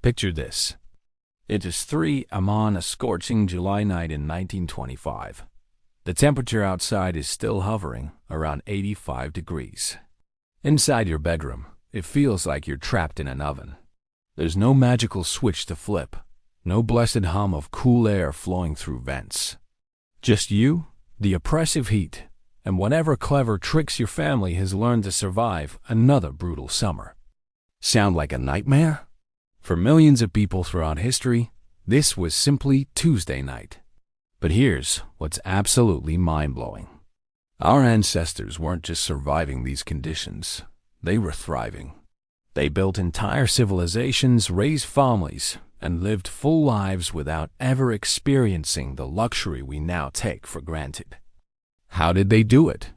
Picture this. It is 3 a.m. on a scorching July night in 1925. The temperature outside is still hovering around 85 degrees. Inside your bedroom, it feels like you're trapped in an oven. There's no magical switch to flip, no blessed hum of cool air flowing through vents. Just you, the oppressive heat, and whatever clever tricks your family has learned to survive another brutal summer. Sound like a nightmare? For millions of people throughout history, this was simply Tuesday night. But here's what's absolutely mind-blowing. Our ancestors weren't just surviving these conditions, they were thriving. They built entire civilizations, raised families, and lived full lives without ever experiencing the luxury we now take for granted. How did they do it?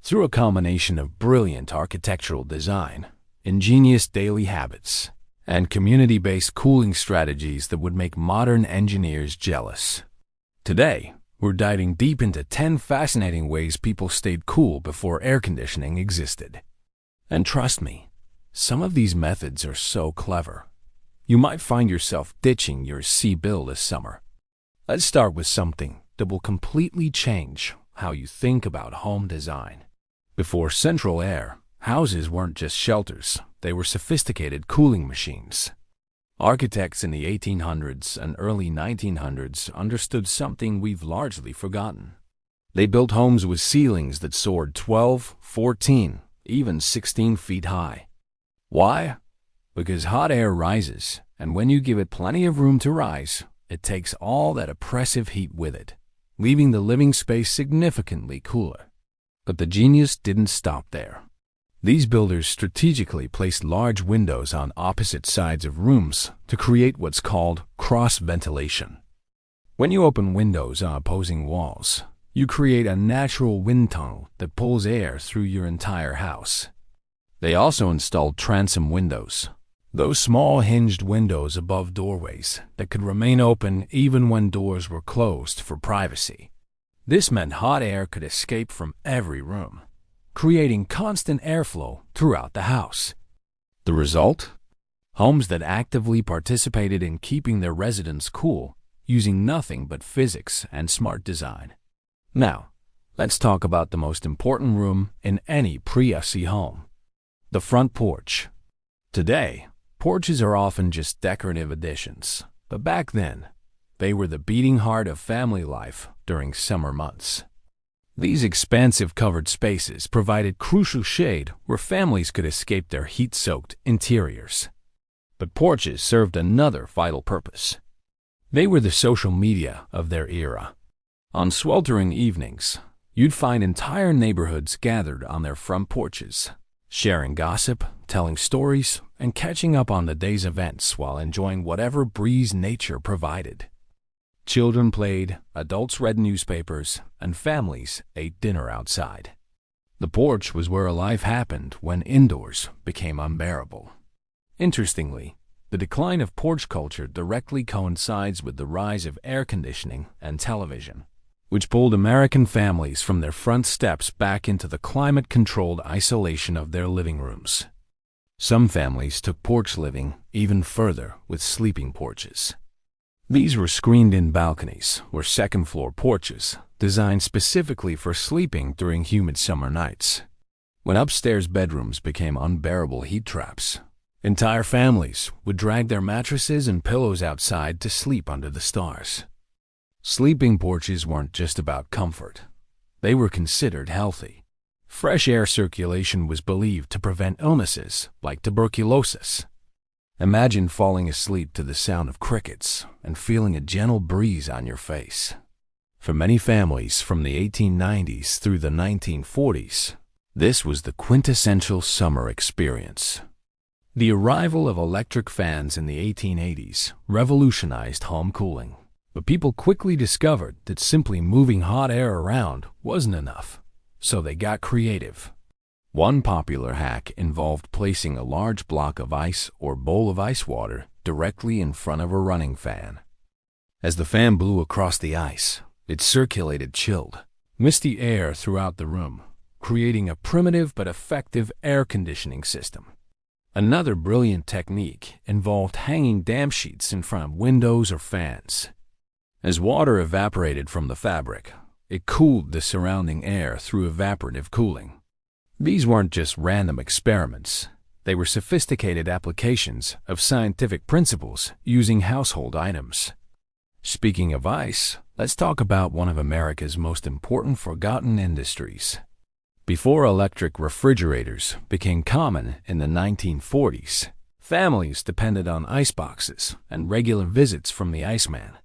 Through a combination of brilliant architectural design, ingenious daily habits, and community-based cooling strategies that would make modern engineers jealous. Today, we're diving deep into 10 fascinating ways people stayed cool before air conditioning existed. And trust me, some of these methods are so clever, you might find yourself ditching your C-bill this summer. Let's start with something that will completely change how you think about home design. Before central air, houses weren't just shelters, they were sophisticated cooling machines. Architects in the 1800s and early 1900s understood something we've largely forgotten. They built homes with ceilings that soared 12, 14, even 16 feet high. Why? Because hot air rises, and when you give it plenty of room to rise, it takes all that oppressive heat with it, leaving the living space significantly cooler. But the genius didn't stop there. These builders strategically placed large windows on opposite sides of rooms to create what's called cross-ventilation. When you open windows on opposing walls, you create a natural wind tunnel that pulls air through your entire house. They also installed transom windows, those small hinged windows above doorways that could remain open even when doors were closed for privacy. This meant hot air could escape from every room, creating constant airflow throughout the house. The result? Homes that actively participated in keeping their residents cool, using nothing but physics and smart design. Now, let's talk about the most important room in any pre-AC home, the front porch. Today, porches are often just decorative additions, but back then, they were the beating heart of family life during summer months. These expansive covered spaces provided crucial shade where families could escape their heat-soaked interiors. But porches served another vital purpose. They were the social media of their era. On sweltering evenings, you'd find entire neighborhoods gathered on their front porches, sharing gossip, telling stories, and catching up on the day's events while enjoying whatever breeze nature provided. Children played, adults read newspapers, and families ate dinner outside. The porch was where life happened when indoors became unbearable. Interestingly, the decline of porch culture directly coincides with the rise of air conditioning and television, which pulled American families from their front steps back into the climate-controlled isolation of their living rooms. Some families took porch living even further with sleeping porches. These were screened-in balconies or second-floor porches designed specifically for sleeping during humid summer nights. When upstairs bedrooms became unbearable heat traps, entire families would drag their mattresses and pillows outside to sleep under the stars. Sleeping porches weren't just about comfort. They were considered healthy. Fresh air circulation was believed to prevent illnesses like tuberculosis. Imagine falling asleep to the sound of crickets and feeling a gentle breeze on your face. For many families from the 1890s through the 1940s, this was the quintessential summer experience. The arrival of electric fans in the 1880s revolutionized home cooling, but people quickly discovered that simply moving hot air around wasn't enough, so they got creative. One popular hack involved placing a large block of ice or bowl of ice water directly in front of a running fan. As the fan blew across the ice, it circulated chilled, misty air throughout the room, creating a primitive but effective air conditioning system. Another brilliant technique involved hanging damp sheets in front of windows or fans. As water evaporated from the fabric, it cooled the surrounding air through evaporative cooling. These weren't just random experiments. They were sophisticated applications of scientific principles using household items. Speaking of ice, let's talk about one of America's most important forgotten industries. Before electric refrigerators became common in the 1940s, families depended on iceboxes and regular visits from the Iceman.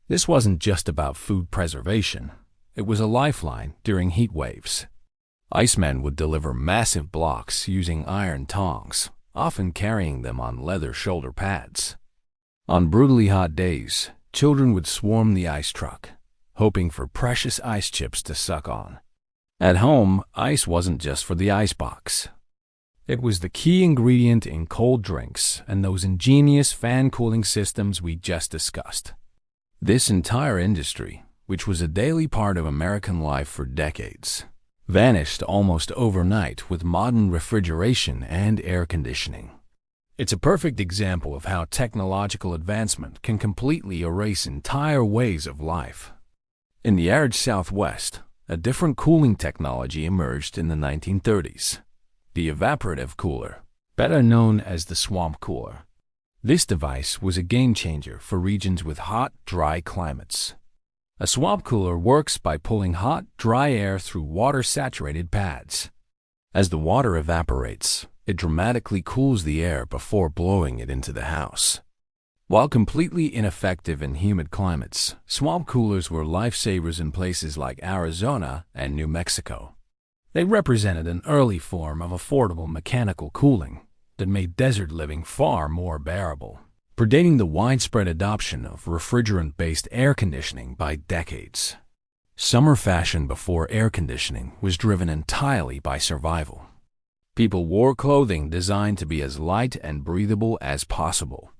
This wasn't just about food preservation. It was a lifeline during heat waves. Icemen would deliver massive blocks using iron tongs, often carrying them on leather shoulder pads. On brutally hot days, children would swarm the ice truck, hoping for precious ice chips to suck on. At home, ice wasn't just for the icebox. It was the key ingredient in cold drinks and those ingenious fan cooling systems we just discussed. This entire industry, which was a daily part of American life for decades, vanished almost overnight with modern refrigeration and air conditioning. It's a perfect example of how technological advancement can completely erase entire ways of life. In the arid Southwest, a different cooling technology emerged in the 1930s, the evaporative cooler, better known as the swamp cooler. This device was a game-changer for regions with hot, dry climates. A swamp cooler works by pulling hot, dry air through water-saturated pads. As the water evaporates, it dramatically cools the air before blowing it into the house. While completely ineffective in humid climates, swamp coolers were lifesavers in places like Arizona and New Mexico. They represented an early form of affordable mechanical cooling that made desert living far more bearable, predating the widespread adoption of refrigerant-based air conditioning by decades. Summer fashion before air conditioning was driven entirely by survival. People wore clothing designed to be as light and breathable as possible.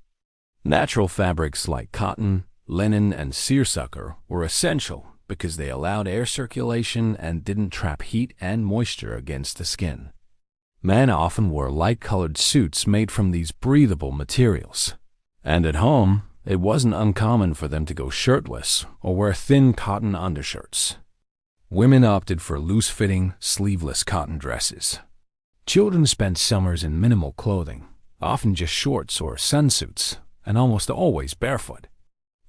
Natural fabrics like cotton, linen, and seersucker were essential because they allowed air circulation and didn't trap heat and moisture against the skin. Men often wore light-colored suits made from these breathable materials. And at home, it wasn't uncommon for them to go shirtless or wear thin cotton undershirts. Women opted for loose-fitting, sleeveless cotton dresses. Children spent summers in minimal clothing, often just shorts or sunsuits, and almost always barefoot.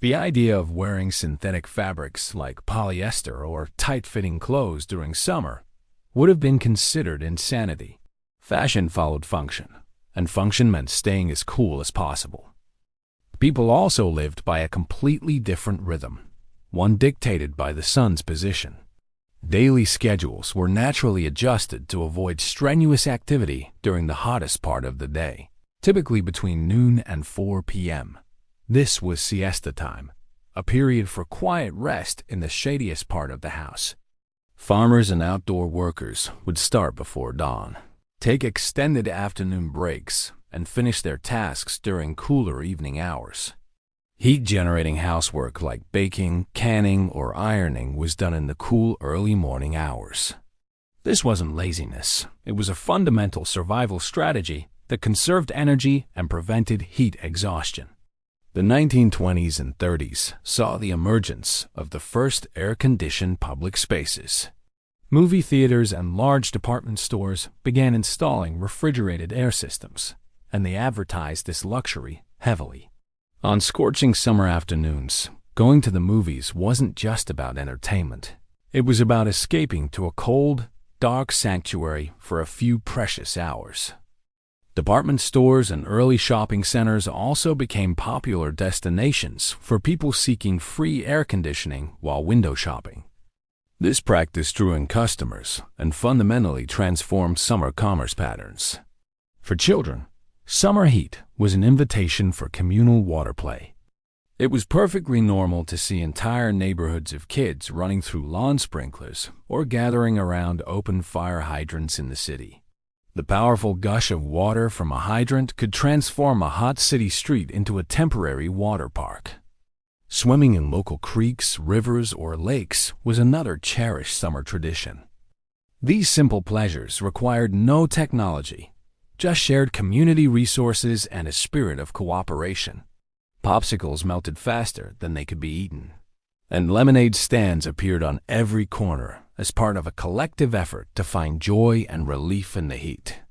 The idea of wearing synthetic fabrics like polyester or tight-fitting clothes during summer would have been considered insanity. Fashion followed function, and function meant staying as cool as possible. People also lived by a completely different rhythm, one dictated by the sun's position. Daily schedules were naturally adjusted to avoid strenuous activity during the hottest part of the day, typically between noon and 4 p.m. This was siesta time, a period for quiet rest in the shadiest part of the house. Farmers and outdoor workers would start before dawn, take extended afternoon breaks, and finish their tasks during cooler evening hours. Heat-generating housework like baking, canning, or ironing was done in the cool early morning hours. This wasn't laziness. It was a fundamental survival strategy that conserved energy and prevented heat exhaustion. The 1920s and 30s saw the emergence of the first air-conditioned public spaces. Movie theaters and large department stores began installing refrigerated air systems, and they advertised this luxury heavily. On scorching summer afternoons, going to the movies wasn't just about entertainment. It was about escaping to a cold, dark sanctuary for a few precious hours. Department stores and early shopping centers also became popular destinations for people seeking free air conditioning while window shopping. This practice drew in customers and fundamentally transformed summer commerce patterns. For children, summer heat was an invitation for communal water play. It was perfectly normal to see entire neighborhoods of kids running through lawn sprinklers or gathering around open fire hydrants in the city. The powerful gush of water from a hydrant could transform a hot city street into a temporary water park. Swimming in local creeks, rivers, or lakes was another cherished summer tradition. These simple pleasures required no technology. just shared community resources and a spirit of cooperation. Popsicles melted faster than they could be eaten, and lemonade stands appeared on every corner as part of a collective effort to find joy and relief in the heat.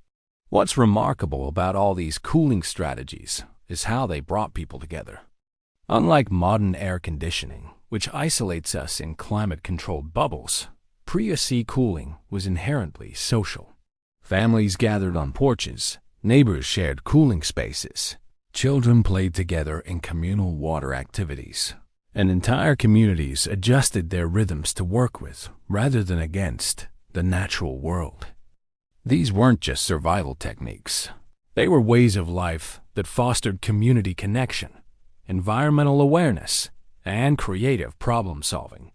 What's remarkable about all these cooling strategies is how they brought people together. Unlike modern air conditioning, which isolates us in climate-controlled bubbles, pre-AC cooling was inherently social. Families gathered on porches, neighbors shared cooling spaces, children played together in communal water activities, and entire communities adjusted their rhythms to work with, rather than against, the natural world. These weren't just survival techniques. They were ways of life that fostered community connection, environmental awareness, and creative problem-solving.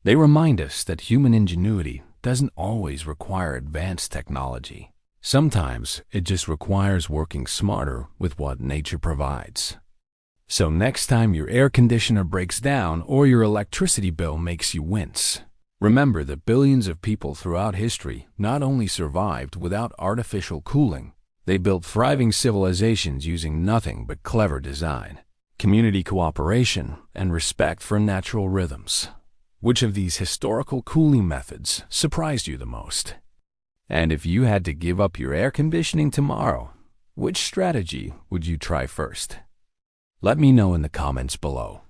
They remind us that human ingenuity doesn't always require advanced technology. Sometimes it just requires working smarter with what nature provides. So next time your air conditioner breaks down or your electricity bill makes you wince, remember that billions of people throughout history not only survived without artificial cooling, they built thriving civilizations using nothing but clever design, community cooperation, and respect for natural rhythms. Which of these historical cooling methods surprised you the most? And if you had to give up your air conditioning tomorrow, which strategy would you try first? Let me know in the comments below.